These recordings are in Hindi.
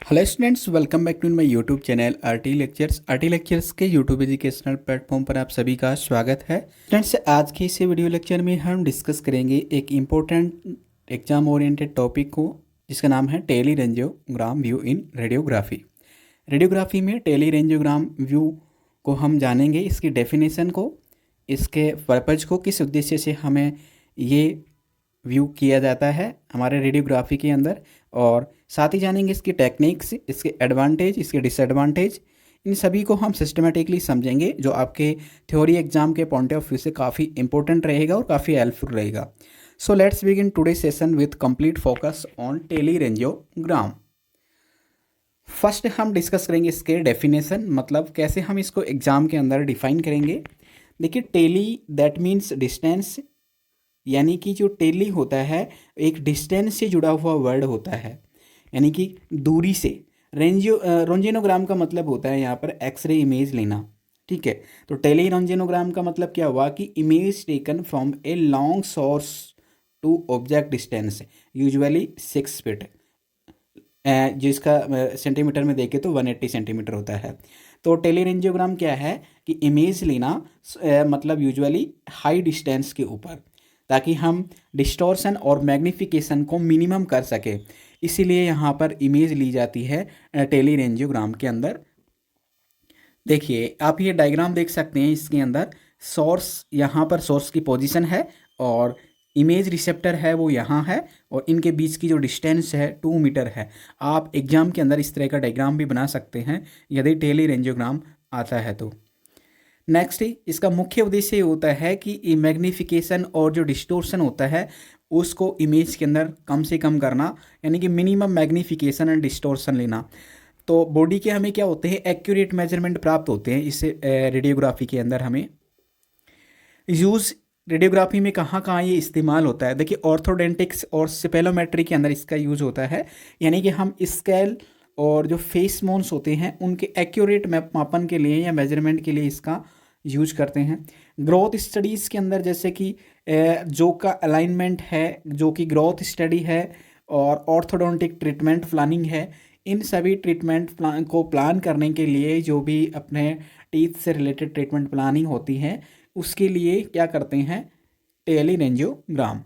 Hello students, welcome back to my YouTube channel RT lectures के यूट्यूब एजुकेशनल प्लेटफॉर्म पर आप सभी का स्वागत है। स्टूडेंट्स, आज के इस वीडियो लेक्चर में हम डिस्कस करेंगे एक इम्पोर्टेंट एग्जाम ओरिएंटेड टॉपिक को, जिसका नाम है टेलीरेंजियोग्राम व्यू इन रेडियोग्राफी। रेडियोग्राफी में टेलीरेंजियोग्राम व्यू को हम जानेंगे, इसकी डेफिनेशन को, इसके पर्पज को, किस उद्देश्य से हमें ये व्यू किया जाता है हमारे रेडियोग्राफी के अंदर, और साथ ही जानेंगे इसकी टेक्निक्स, इसके एडवांटेज, इसके डिसएडवांटेज। इन सभी को हम सिस्टमेटिकली समझेंगे, जो आपके थ्योरी एग्जाम के पॉइंट ऑफ व्यू से काफ़ी इंपॉर्टेंट रहेगा और काफ़ी हेल्पफुल रहेगा। So let's begin today session with complete focus on teleroentgenogram. First हम डिस्कस करेंगे इसके डेफिनेशन, मतलब कैसे हम इसको एग्जाम के अंदर डिफाइन करेंगे। देखिए, टेली दैट मीन्स डिस्टेंस, यानी कि जो टेली होता है एक डिस्टेंस से जुड़ा हुआ वर्ड होता है, यानी कि दूरी से। रोंजेनोग्राम का मतलब होता है यहाँ पर एक्सरे इमेज लेना, ठीक है। तो टेली रोंजेनोग्राम का मतलब क्या हुआ कि image taken from a long source to object distance, usually 6 feet, जिसका सेंटीमीटर में देखें तो 180 सेंटीमीटर होता है। तो टेलीरेंजियोग्राम क्या है कि इमेज लेना, मतलब यूजुअली हाई डिस्टेंस के ऊपर, ताकि हम डिस्टॉर्शन और मैग्नीफिकेशन को मिनिमम कर सके। इसीलिए यहाँ पर इमेज ली जाती है टेलीरेंजियोग्राम के अंदर। देखिए, आप ये डायग्राम देख सकते हैं, इसके अंदर सोर्स, यहाँ पर सोर्स की पोजीशन है और इमेज रिसेप्टर है वो यहाँ है, और इनके बीच की जो डिस्टेंस है 2 मीटर है। आप एग्जाम के अंदर इस तरह का डायग्राम भी बना सकते हैं यदि टेलीरेंजियोग्राम आता है तो। नेक्स्ट, इसका मुख्य उद्देश्य ये होता है कि मैग्नीफिकेशन और जो डिस्टोर्शन होता है उसको इमेज के अंदर कम से कम करना, यानी कि मिनिमम मैग्नीफिकेशन एंड डिस्टोर्शन लेना। तो बॉडी के हमें क्या होते हैं, एक्यूरेट मेजरमेंट प्राप्त होते हैं इससे रेडियोग्राफी के अंदर। हमें यूज़ रेडियोग्राफी में कहाँ कहाँ ये इस्तेमाल होता है। देखिए, ऑर्थोडेंटिक्स और सेपेलोमेट्री के अंदर इसका यूज़ होता है, यानी कि हम स्केल और जो फेस मोन्स होते हैं उनके एक्यूरेट मापन के लिए या मेजरमेंट के लिए इसका यूज करते हैं। ग्रोथ स्टडीज़ के अंदर, जैसे कि जो का अलाइनमेंट है, जो कि ग्रोथ स्टडी है, और ऑर्थोडोंटिक ट्रीटमेंट प्लानिंग है, इन सभी ट्रीटमेंट प्लान को प्लान करने के लिए, जो भी अपने टीथ से रिलेटेड ट्रीटमेंट प्लानिंग होती है उसके लिए क्या करते हैं, टेलीरेंजियोग्राम।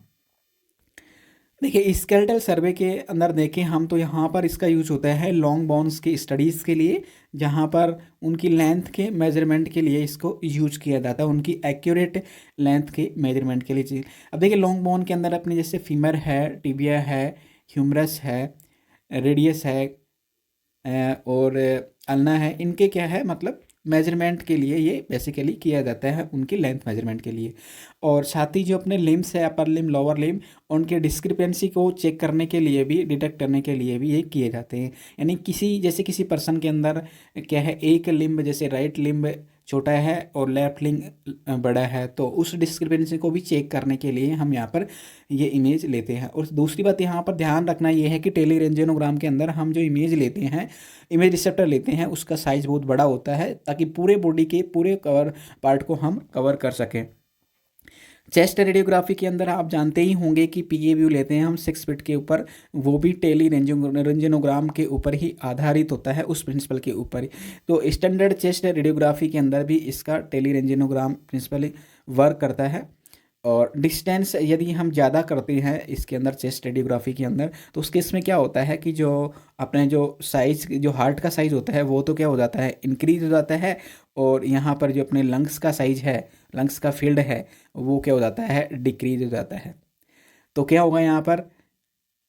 देखिए, स्केलेटल सर्वे के अंदर देखें हम तो यहाँ पर इसका यूज होता है लॉन्ग बोन्स की स्टडीज़ के लिए, जहाँ पर उनकी लेंथ के मेजरमेंट के लिए इसको यूज किया जाता है, उनकी एक्यूरेट लेंथ के मेजरमेंट के लिए। अब देखिए, लॉन्ग बोन के अंदर अपने जैसे फीमर है, टिबिया है, ह्यूमरस है, रेडियस है, और अल्ना है, इनके क्या है मतलब मेजरमेंट के लिए ये बेसिकली किया जाता है, उनकी लेंथ मेजरमेंट के लिए। और साथ ही जो अपने लिम्स है, अपर लिम, लोअर लिम, उनके डिस्क्रिपेंसी को चेक करने के लिए भी, डिटेक्ट करने के लिए भी ये किए जाते हैं। यानी किसी पर्सन के अंदर क्या है, एक लिम्ब जैसे राइट लिम्ब छोटा है और लेफ्ट लिम्ब बड़ा है, तो उस डिस्क्रिपेंसी को भी चेक करने के लिए हम यहाँ पर ये इमेज लेते हैं। और दूसरी बात यहाँ पर ध्यान रखना ये है कि टेलीरेंजियोग्राम के अंदर हम जो इमेज लेते हैं, इमेज रिसेप्टर लेते हैं, उसका साइज़ बहुत बड़ा होता है, ताकि पूरे बॉडी के पूरे कवर पार्ट को हम कवर कर सकें। चेस्ट रेडियोग्राफी के अंदर आप जानते ही होंगे कि पीए व्यू लेते हैं हम 6 फीट के ऊपर, वो भी टेलीरेंजियोग्राम के ऊपर ही आधारित होता है, उस प्रिंसिपल के ऊपर ही। तो स्टैंडर्ड चेस्ट रेडियोग्राफी के अंदर भी इसका टेलीरेंजियोग्राम प्रिंसिपल वर्क करता है। और डिस्टेंस यदि हम ज़्यादा करते हैं इसके अंदर, चेस्ट रेडियोग्राफी के अंदर, तो उसके इसमें क्या होता है कि जो अपने जो साइज़, जो हार्ट का साइज़ होता है वो तो क्या हो जाता है, इंक्रीज हो जाता है, और यहाँ पर जो अपने लंग्स का साइज़ है, लंग्स का फील्ड है, वो क्या हो जाता है, डिक्रीज हो जाता है। तो क्या होगा यहाँ पर,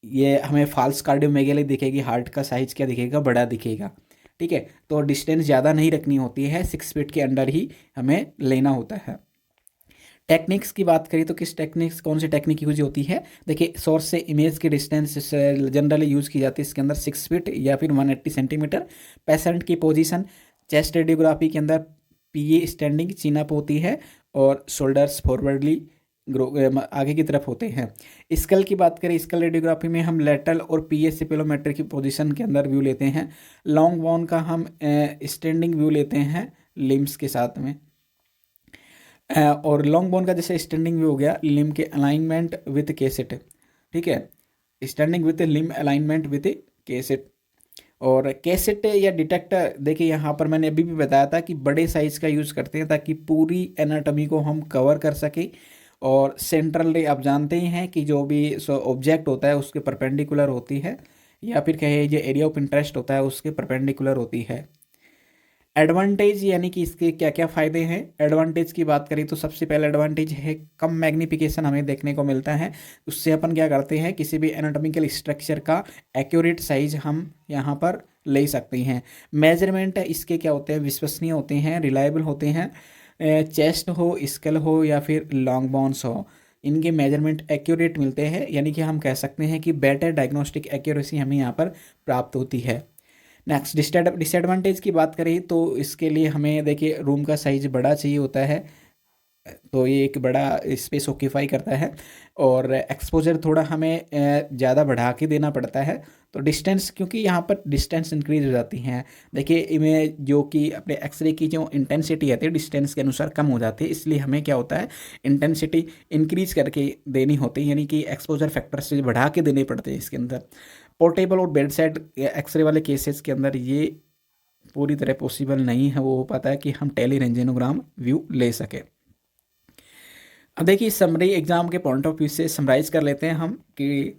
ये हमें फॉल्स कार्डियोमेगेली दिखेगी, हार्ट का साइज़ क्या दिखेगा, बड़ा दिखेगा, ठीक है। तो डिस्टेंस ज़्यादा नहीं रखनी होती है, 6 फीट के अंडर ही हमें लेना होता है। टेक्निक्स की बात करें तो किस टेक्निक्स, कौन सी टेक्निक यूज होती है। देखिए, सोर्स से इमेज की डिस्टेंस जनरली यूज़ की जाती है इसके अंदर 6 फीट या फिर 180 सेंटीमीटर। पेशेंट की पोजीशन, चेस्ट रेडियोग्राफी के अंदर पीए स्टैंडिंग चीन अप होती है और शोल्डर्स फॉरवर्डली आगे की तरफ होते हैं। स्कल की बात करें, स्कल रेडियोग्राफी में हम लेटरल और पीए सेपेलोमेट्री की पोजीशन के अंदर व्यू लेते हैं। लॉन्ग बोन का हम स्टैंडिंग व्यू लेते हैं लिम्स के साथ में। और लॉन्ग बोन का जैसे स्टैंडिंग व्यू हो गया, लिम के अलाइनमेंट विथ केसेट, ठीक है, standing with limb alignment with cassette. और कैसेट या डिटेक्टर, देखिए यहाँ पर मैंने अभी भी बताया था कि बड़े साइज़ का यूज़ करते हैं ताकि पूरी एनाटॉमी को हम कवर कर सकें। और सेंट्रल आप जानते ही हैं कि जो भी ऑब्जेक्ट होता है उसके परपेंडिकुलर होती है, या फिर कहे जो एरिया ऑफ इंटरेस्ट होता है उसके परपेंडिकुलर होती है। एडवांटेज यानी कि इसके क्या क्या फ़ायदे हैं, एडवांटेज की बात करें तो सबसे पहला एडवांटेज है कम मैग्नीफिकेशन हमें देखने को मिलता है। उससे अपन क्या करते हैं, किसी भी एनाटॉमिकल स्ट्रक्चर का एक्यूरेट साइज हम यहाँ पर ले सकते हैं। मेजरमेंट इसके क्या होते हैं, विश्वसनीय होते हैं, रिलायबल होते हैं। चेस्ट हो, स्कल हो या फिर लॉन्ग बोन्स हो, इनके मेजरमेंट एक्यूरेट मिलते हैं, यानी कि हम कह सकते हैं कि बेटर डायग्नोस्टिक एक्यूरेसी हमें यहाँ पर प्राप्त होती है। नेक्स्ट डिसएडवांटेज की बात करें तो इसके लिए हमें देखिए रूम का साइज बड़ा चाहिए होता है, तो ये एक बड़ा स्पेस ऑक्यूपाई करता है। और एक्सपोजर थोड़ा हमें ज़्यादा बढ़ा के देना पड़ता है। तो डिस्टेंस, क्योंकि यहाँ पर डिस्टेंस इंक्रीज हो जाती हैं, देखिए इमेज जो कि अपने एक्सरे की जो इंटेंसिटी आती है डिस्टेंस के अनुसार कम हो जाती है, इसलिए हमें क्या होता है इंटेंसिटी इंक्रीज करके देनी होती है, यानी कि एक्सपोजर फैक्टर से बढ़ा के देने पड़ते हैं इसके अंदर। पोर्टेबल और बेड साइड एक्सरे वाले केसेस के अंदर ये पूरी तरह पॉसिबल नहीं है, वो हो पाता है कि हम टेलीरेंजेनोग्राम व्यू ले सके। अब देखिए समरी एग्जाम के पॉइंट ऑफ व्यू से समराइज कर लेते हैं हम कि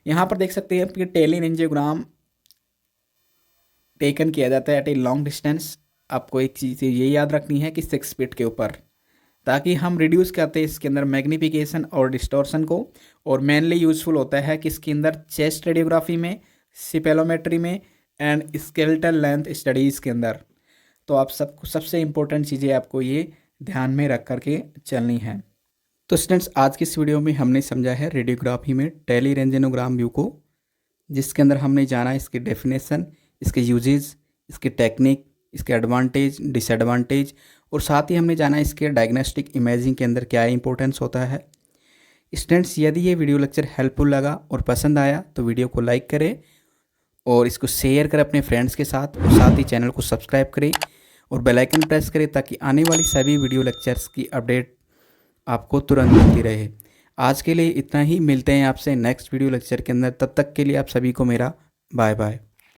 यहाँ पर देख सकते हैं कि टेलीरेंजियोग्राम टेकन किया जाता है एट ए लॉन्ग डिस्टेंस। आपको एक चीज़ ये याद रखनी है कि 6 फीट के ऊपर, ताकि हम रिड्यूस करते हैं इसके अंदर मैग्नीफिकेशन और डिस्टॉर्शन को। और मेनली यूजफुल होता है कि इसके अंदर चेस्ट रेडियोग्राफी में, सिपेलोमेट्री में एंड स्केलेटल लेंथ स्टडीज़ के अंदर। तो आप सबसे इम्पोर्टेंट चीज़ें आपको ये ध्यान में रख करके चलनी है। तो स्टूडेंट्स आज की इस वीडियो में हमने समझा है रेडियोग्राफी में टेलीरेंजेनोग्राम व्यू को, जिसके अंदर हमने जाना इसकी डेफिनेशन, इसके यूजेस, इसकी टेक्निक, इसके एडवांटेज, डिसएडवांटेज, और साथ ही हमने जाना इसके डायग्नोस्टिक इमेजिंग के अंदर क्या इंपॉर्टेंस होता है। स्टूडेंट्स यदि ये वीडियो लेक्चर हेल्पफुल लगा और पसंद आया तो वीडियो को लाइक करें और इसको शेयर करें अपने फ्रेंड्स के साथ, और साथ ही चैनल को सब्सक्राइब करें और बेल आइकन प्रेस करें ताकि आने वाली सभी वीडियो लेक्चर्स की अपडेट आपको तुरंत मिलती रहे। आज के लिए इतना ही, मिलते हैं आपसे नेक्स्ट वीडियो लेक्चर के अंदर। तब तक के लिए आप सभी को मेरा बाय बाय।